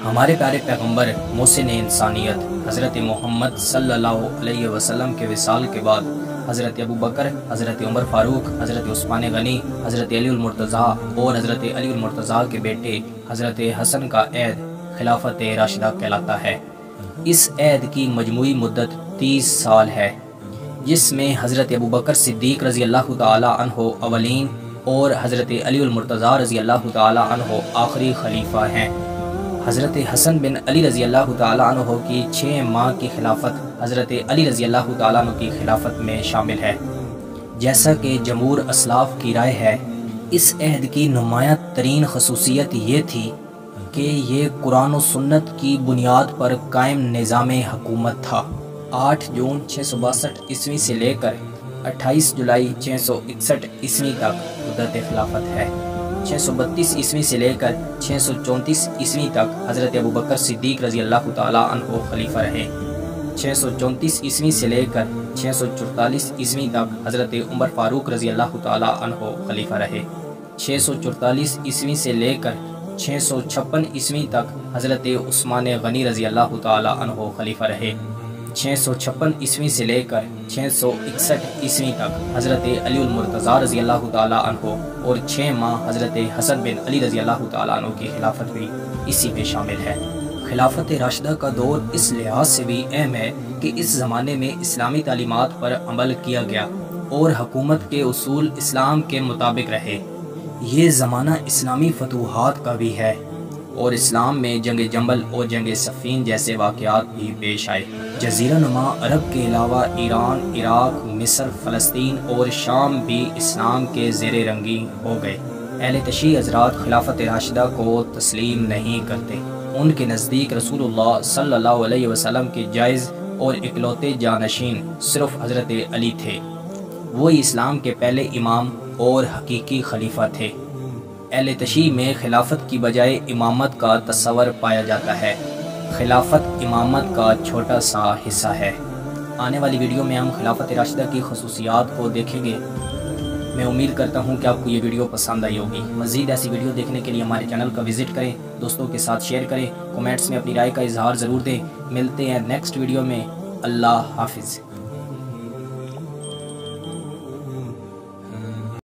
ہمارے پیارے پیغمبر محسن انسانیت حضرت محمد صلی اللہ علیہ وسلم کے وصال کے بعد حضرت ابوبکر، حضرت عمر فاروق، حضرت عثمان غنی، حضرت علی المرتضیٰ اور حضرت علی المرتضیٰ کے بیٹے حضرت حسن کا عہد خلافت راشدہ کہلاتا ہے۔ اس عہد کی مجموعی مدت 30 سال ہے، جس میں حضرت ابوبکر صدیق رضی اللہ تعالی عنہ اولین اور حضرت علی المرتضیٰ رضی اللہ تعالی عنہ آخری خلیفہ ہیں۔ حضرت حسن بن علی رضی اللہ تعالی عنہ کی 6 ماہ کی خلافت حضرت علی رضی اللہ تعالی عنہ کی خلافت میں شامل ہے۔ جیسا کہ جمہور اسلاف کی رائے ہے، اس عہد کی نمایاں ترین خصوصیت یہ تھی کہ یہ قرآن و سنت کی بنیاد پر قائم نظام حکومت تھا۔ 8 جون 662 عیسوی سے لے کر 28 جولائی 661 عیسوی تک مدت خلافت ہے۔ 632 عیسوی سے لے کر 634 عیسوی تک حضرت ابوبکر صدیق رضی اللہ تعالی عنہ خلیفہ رہے۔ 634 عیسوی سے لے کر 644 عیسوی تک حضرت عمر فاروق رضی اللہ تعالی عنہ خلیفہ رہے۔ 644 عیسوی سے لے کر 656 عیسوی تک حضرت عثمان غنی رضی اللہ تعالی عنہ خلیفہ رہے۔ 656 عیسوی سے لے کر 661 عیسوی تک حضرت علی المرتضیٰ رضی اللہ تعالی عنہ اور 6 ماہ حضرت حسن بن علی رضی اللہ تعالی عنہ کی خلافت بھی اسی میں شامل ہے۔ خلافت راشدہ کا دور اس لحاظ سے بھی اہم ہے کہ اس زمانے میں اسلامی تعلیمات پر عمل کیا گیا اور حکومت کے اصول اسلام کے مطابق رہے۔ یہ زمانہ اسلامی فتوحات کا بھی ہے اور اسلام میں جنگ جمل اور جنگ صفین جیسے واقعات بھی پیش آئے۔ جزیرہ نما عرب کے علاوہ ایران، عراق، مصر، فلسطین اور شام بھی اسلام کے زیر رنگی ہو گئے۔ اہل تشیع حضرات خلافت راشدہ کو تسلیم نہیں کرتے۔ ان کے نزدیک رسول اللہ صلی اللہ علیہ وسلم کے جائز اور اکلوتے جانشین صرف حضرت علی تھے۔ وہی اسلام کے پہلے امام اور حقیقی خلیفہ تھے۔ اہل تشیع میں خلافت کی بجائے امامت کا تصور پایا جاتا ہے۔ خلافت امامت کا چھوٹا سا حصہ ہے۔ آنے والی ویڈیو میں ہم خلافت راشدہ کی خصوصیات کو دیکھیں گے۔ میں امید کرتا ہوں کہ آپ کو یہ ویڈیو پسند آئی ہوگی۔ مزید ایسی ویڈیو دیکھنے کے لیے ہمارے چینل کا وزٹ کریں، دوستوں کے ساتھ شیئر کریں، کومنٹس میں اپنی رائے کا اظہار ضرور دیں۔ ملتے ہیں نیکسٹ ویڈیو میں۔ اللہ حافظ۔